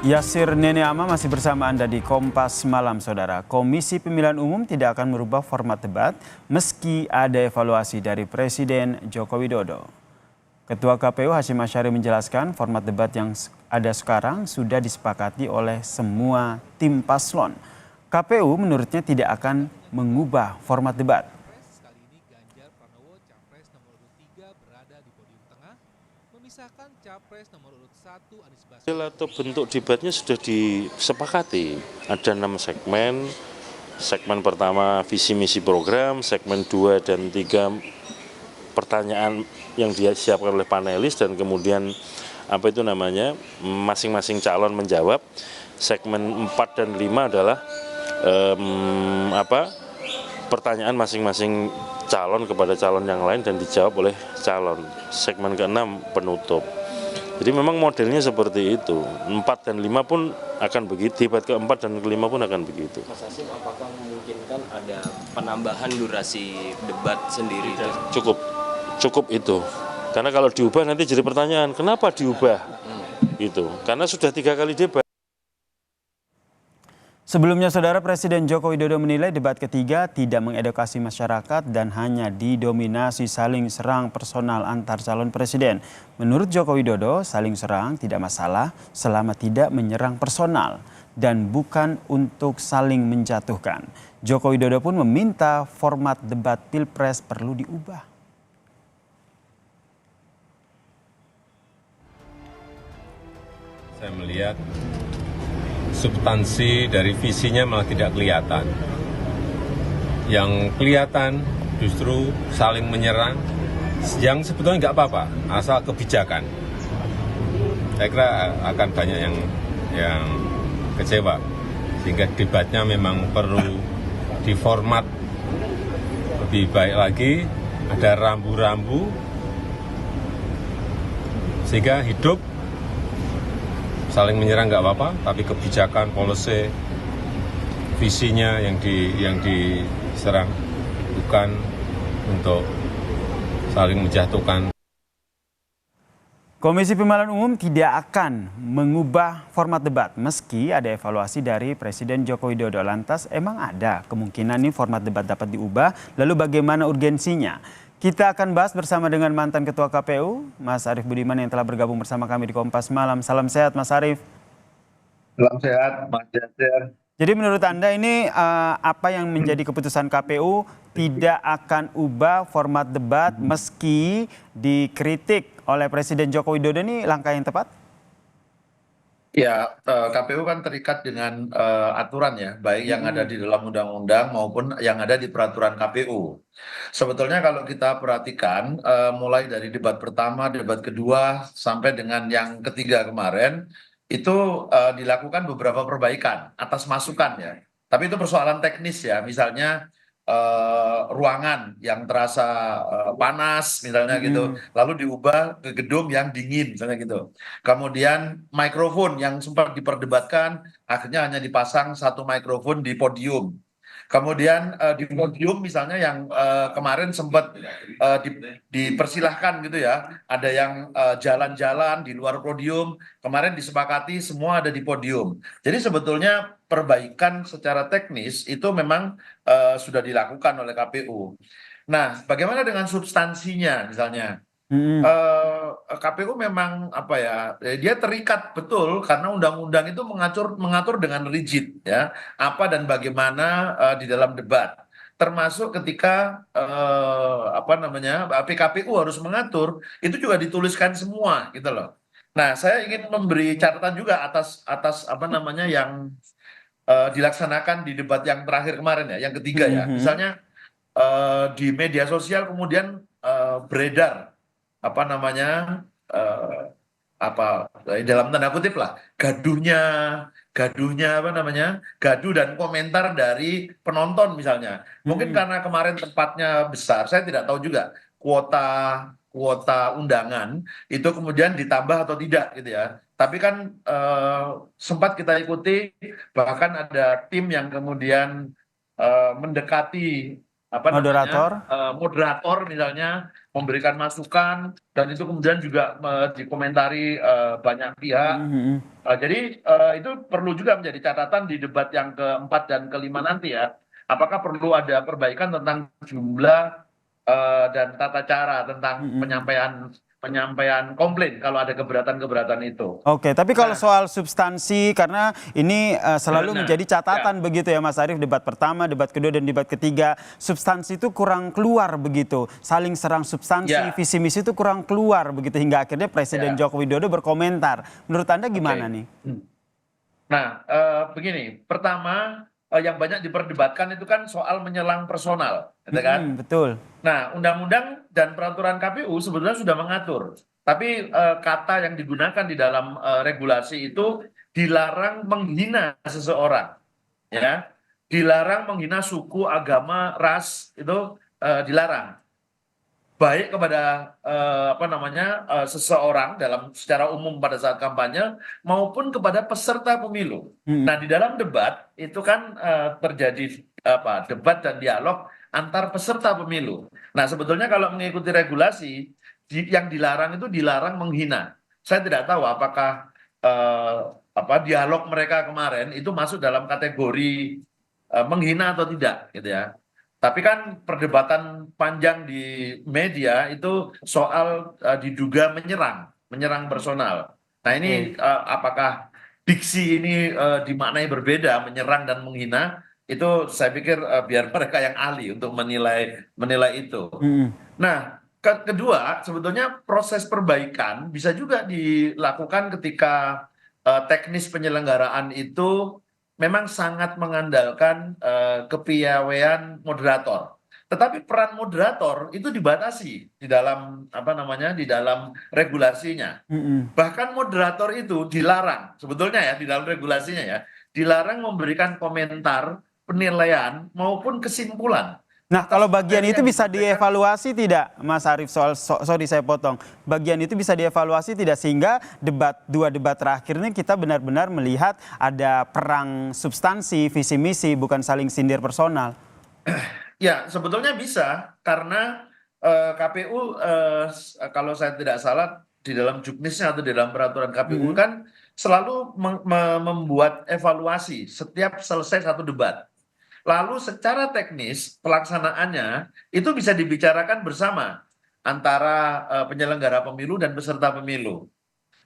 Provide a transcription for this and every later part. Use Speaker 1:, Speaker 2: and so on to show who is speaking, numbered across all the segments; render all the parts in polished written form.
Speaker 1: Yasir Nene Ama masih bersama Anda di Kompas Malam, Saudara. Komisi Pemilihan Umum tidak akan merubah format debat meski ada evaluasi dari Presiden Joko Widodo. Ketua KPU Hashim Asyari menjelaskan format debat yang ada sekarang sudah disepakati oleh semua tim paslon. KPU menurutnya tidak akan mengubah format debat.
Speaker 2: Kali ini Ganjar Pranowo Capres nomor urut 3 berada di podium tengah, memisahkan Capres nomor urut 1 Anies Baswedan.
Speaker 3: Atau bentuk debatnya sudah disepakati. Ada 6 segmen. Segmen pertama visi misi program, segmen 2 dan 3 pertanyaan yang disiapkan oleh panelis dan kemudian masing-masing calon menjawab. Segmen 4 dan 5 adalah pertanyaan masing-masing calon kepada calon yang lain dan dijawab oleh calon. Segmen ke-6 penutup. Jadi memang modelnya seperti itu. 4 dan 5 pun akan begitu, debat ke-4 dan ke-5 pun akan begitu.
Speaker 4: Mas Hashim, apakah memungkinkan ada penambahan durasi debat sendiri?
Speaker 3: Cukup itu. Karena kalau diubah nanti jadi pertanyaan, kenapa diubah? Gitu. Karena sudah 3 kali debat.
Speaker 1: Sebelumnya, Saudara, Presiden Joko Widodo menilai debat ketiga tidak mengedukasi masyarakat dan hanya didominasi saling serang personal antar calon presiden. Menurut Joko Widodo, saling serang tidak masalah selama tidak menyerang personal dan bukan untuk saling menjatuhkan. Joko Widodo pun meminta format debat Pilpres perlu diubah.
Speaker 5: Saya melihat substansi dari visinya malah tidak kelihatan. Yang kelihatan justru saling menyerang, yang sebetulnya nggak apa-apa, asal kebijakan. Saya kira akan banyak yang kecewa, sehingga debatnya memang perlu diformat lebih baik lagi, ada rambu-rambu, sehingga hidup. Saling menyerang nggak apa-apa, tapi kebijakan, policy, visinya yang diserang, bukan untuk saling menjatuhkan.
Speaker 1: Komisi Pemilihan Umum tidak akan mengubah format debat meski ada evaluasi dari Presiden Joko Widodo. Lantas emang ada kemungkinan nih format debat dapat diubah, lalu bagaimana urgensinya? Kita akan bahas bersama dengan mantan Ketua KPU, Mas Arief Budiman yang telah bergabung bersama kami di Kompas Malam. Salam sehat, Mas Arief.
Speaker 6: Salam sehat, Mas Yasir.
Speaker 1: Jadi menurut Anda ini apa yang menjadi keputusan KPU tidak akan ubah format debat meski dikritik oleh Presiden Joko Widodo, ini langkah yang tepat?
Speaker 6: Ya, KPU kan terikat dengan aturan ya, baik yang ada di dalam undang-undang maupun yang ada di peraturan KPU. Sebetulnya kalau kita perhatikan, mulai dari debat pertama, debat kedua, sampai dengan yang ketiga kemarin, itu dilakukan beberapa perbaikan atas masukan ya. Tapi itu persoalan teknis ya, misalnya ruangan yang terasa panas misalnya gitu, lalu diubah ke gedung yang dingin misalnya gitu. Kemudian mikrofon yang sempat diperdebatkan akhirnya hanya dipasang satu mikrofon di podium. Kemudian di podium misalnya yang kemarin sempat dipersilahkan gitu ya, ada yang jalan-jalan di luar podium, kemarin disepakati semua ada di podium. Jadi sebetulnya perbaikan secara teknis itu memang sudah dilakukan oleh KPU. Nah, bagaimana dengan substansinya misalnya? KPU memang dia terikat betul karena undang-undang itu mengatur dengan rigid ya apa dan bagaimana di dalam debat, termasuk ketika PKPU harus mengatur itu juga dituliskan semua gitu loh. Nah, saya ingin memberi catatan juga atas yang dilaksanakan di debat yang terakhir kemarin ya, yang ketiga ya. Misalnya di media sosial kemudian beredar dalam tanda kutip lah gaduh dan komentar dari penonton misalnya. Mungkin karena kemarin tempatnya besar, saya tidak tahu juga kuota undangan itu kemudian ditambah atau tidak gitu ya. Tapi kan sempat kita ikuti, bahkan ada tim yang kemudian mendekati apa
Speaker 1: Moderator.
Speaker 6: namanya moderator misalnya memberikan masukan dan itu kemudian juga dikomentari banyak pihak.
Speaker 1: Mhm.
Speaker 6: Jadi itu perlu juga menjadi catatan di debat yang keempat dan kelima nanti ya. Apakah perlu ada perbaikan tentang jumlah dan tata cara tentang
Speaker 1: Mhm.
Speaker 6: penyampaian komplain kalau ada keberatan-keberatan itu.
Speaker 1: Oke, tapi kalau
Speaker 6: Nah,
Speaker 1: soal substansi, karena ini selalu
Speaker 6: nah,
Speaker 1: menjadi
Speaker 6: ya,
Speaker 1: catatan begitu ya Mas Arief, debat pertama, debat kedua, dan debat ketiga, substansi itu kurang keluar begitu. Saling serang substansi,
Speaker 6: ya,
Speaker 1: visi misi itu kurang keluar begitu, hingga akhirnya Presiden
Speaker 6: ya,
Speaker 1: Joko Widodo berkomentar. Menurut Anda
Speaker 6: oke.
Speaker 1: gimana nih?
Speaker 6: Nah, begini, pertama yang banyak diperdebatkan itu kan soal menyelang personal, gitu kan?
Speaker 1: Betul.
Speaker 6: Nah, undang-undang dan peraturan KPU sebetulnya sudah mengatur, tapi kata yang digunakan di dalam regulasi itu dilarang menghina seseorang, ya, dilarang menghina suku, agama, ras itu dilarang, baik kepada apa namanya seseorang dalam secara umum pada saat kampanye maupun kepada peserta pemilu.
Speaker 1: Mhm.
Speaker 6: Nah, di dalam debat itu kan terjadi apa debat dan dialog antar peserta pemilu. Nah, sebetulnya kalau mengikuti regulasi yang dilarang itu dilarang menghina. Saya tidak tahu apakah eh, apa dialog mereka kemarin itu masuk dalam kategori menghina atau tidak gitu ya. Tapi kan perdebatan panjang di media itu soal diduga menyerang personal. Nah
Speaker 1: Oke.
Speaker 6: ini apakah diksi ini dimaknai berbeda, menyerang dan menghina? Itu saya pikir biar mereka yang ahli untuk menilai itu.
Speaker 1: Mhm.
Speaker 6: Nah, kedua sebetulnya proses perbaikan bisa juga dilakukan ketika teknis penyelenggaraan itu memang sangat mengandalkan kepiawaian moderator. Tetapi peran moderator itu dibatasi di dalam apa namanya di dalam regulasinya.
Speaker 1: Mhm.
Speaker 6: Bahkan moderator itu dilarang sebetulnya ya di dalam regulasinya ya, dilarang memberikan komentar, penilaian maupun kesimpulan
Speaker 1: Nah, kalau
Speaker 6: atas
Speaker 1: bagian
Speaker 6: materi
Speaker 1: itu
Speaker 6: yang
Speaker 1: bisa
Speaker 6: disampaikan.
Speaker 1: dievaluasi tidak, Mas Arief? Sorry saya potong. Bagian itu bisa dievaluasi tidak, sehingga dua debat terakhir ini kita benar-benar melihat ada perang substansi, visi misi, bukan saling sindir personal.
Speaker 6: Ya, sebetulnya bisa karena KPU kalau saya tidak salah di dalam juknisnya atau di dalam peraturan KPU
Speaker 1: Mhm.
Speaker 6: kan selalu membuat evaluasi setiap selesai satu debat. Lalu secara teknis pelaksanaannya itu bisa dibicarakan bersama antara penyelenggara pemilu dan peserta pemilu.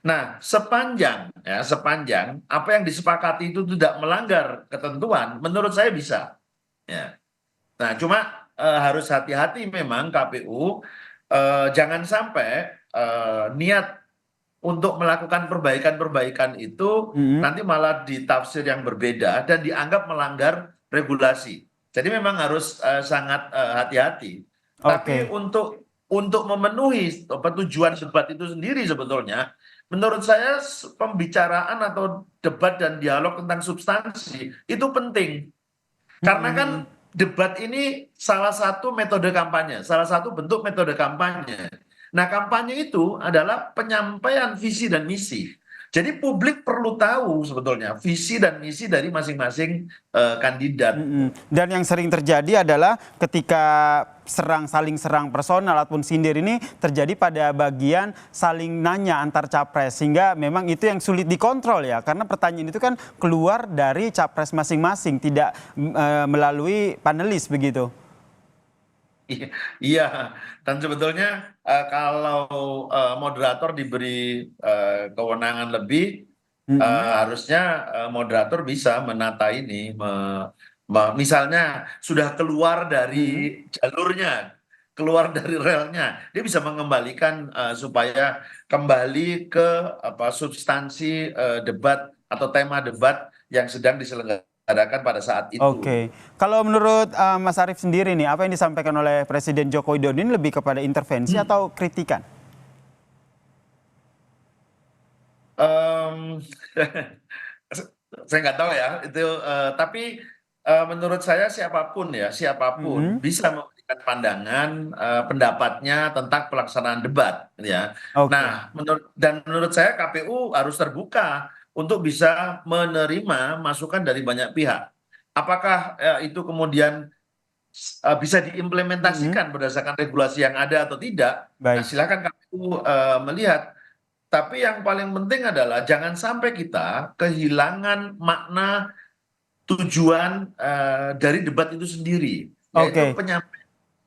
Speaker 6: Nah, sepanjang apa yang disepakati itu tidak melanggar ketentuan, menurut saya bisa. Ya. Nah, cuma harus hati-hati memang KPU jangan sampai niat untuk melakukan perbaikan-perbaikan itu
Speaker 1: Mhm.
Speaker 6: nanti malah ditafsir yang berbeda dan dianggap melanggar regulasi. Jadi memang harus sangat hati-hati. Tapi
Speaker 1: Oke.
Speaker 6: untuk memenuhi tujuan debat itu sendiri sebetulnya, menurut saya pembicaraan atau debat dan dialog tentang substansi itu penting. Karena kan
Speaker 1: Mhm.
Speaker 6: debat ini salah satu metode kampanye, salah satu bentuk metode kampanye. Nah, kampanye itu adalah penyampaian visi dan misi. Jadi publik perlu tahu sebetulnya visi dan misi dari masing-masing kandidat.
Speaker 1: Dan yang sering terjadi adalah ketika saling serang personal ataupun sindir ini terjadi pada bagian saling nanya antar capres, sehingga memang itu yang sulit dikontrol ya, karena pertanyaan itu kan keluar dari capres masing-masing, tidak melalui panelis begitu.
Speaker 6: Iya, iya. Dan sebetulnya kalau moderator diberi kewenangan lebih,
Speaker 1: Mm-mm.
Speaker 6: harusnya moderator bisa menata ini, misalnya sudah keluar
Speaker 1: Mm-mm.
Speaker 6: dari jalurnya, keluar dari relnya, dia bisa mengembalikan supaya kembali ke apa substansi debat atau tema debat yang sedang diselenggarakan pada saat itu.
Speaker 1: Oke, kalau menurut Mas Arief sendiri nih, apa yang disampaikan oleh Presiden Joko Widodo ini lebih kepada intervensi atau kritikan?
Speaker 6: Em, saya nggak tahu ya itu tapi menurut saya siapapun
Speaker 1: Mm-mm.
Speaker 6: bisa memberikan pandangan pendapatnya tentang pelaksanaan debat gitu ya.
Speaker 1: Oke.
Speaker 6: Nah, menurut saya KPU harus terbuka untuk bisa menerima masukan dari banyak pihak. Apakah itu kemudian bisa diimplementasikan berdasarkan regulasi yang ada atau tidak. Nah,
Speaker 1: Baik.
Speaker 6: silakan KPU melihat. Tapi yang paling penting adalah jangan sampai kita kehilangan makna tujuan dari debat itu sendiri, yaitu
Speaker 1: Oke.
Speaker 6: penyampaian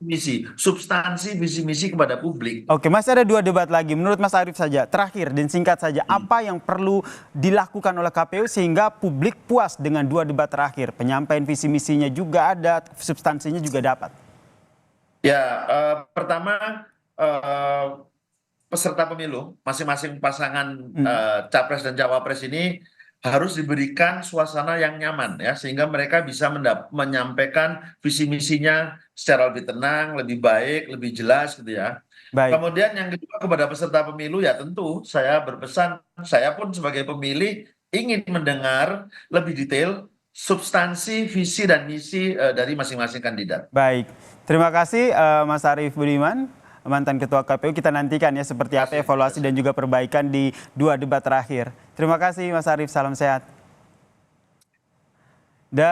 Speaker 6: misi, substansi visi misi kepada publik.
Speaker 1: Oke, masih ada 2 debat lagi. Menurut Mas Arief saja, terakhir dan singkat saja, apa yang perlu dilakukan oleh KPU sehingga publik puas dengan 2 debat terakhir? Penyampaian visi misinya juga ada, substansinya juga dapat.
Speaker 6: Ya, pertama peserta pemilu, masing-masing pasangan capres dan cawapres ini harus diberikan suasana yang nyaman ya, sehingga mereka bisa menyampaikan visi misinya secara lebih tenang, lebih baik, lebih jelas gitu ya.
Speaker 1: Baik.
Speaker 6: Kemudian yang kedua kepada peserta pemilu ya tentu saya berpesan, saya pun sebagai pemilih ingin mendengar lebih detail substansi visi dan misi dari masing-masing kandidat.
Speaker 1: Baik. Terima kasih Mas Arief Budiman, mantan Ketua KPU. Kita nantikan ya seperti apa evaluasi dan juga perbaikan di 2 debat terakhir. Terima kasih Mas Arief, salam sehat. Dan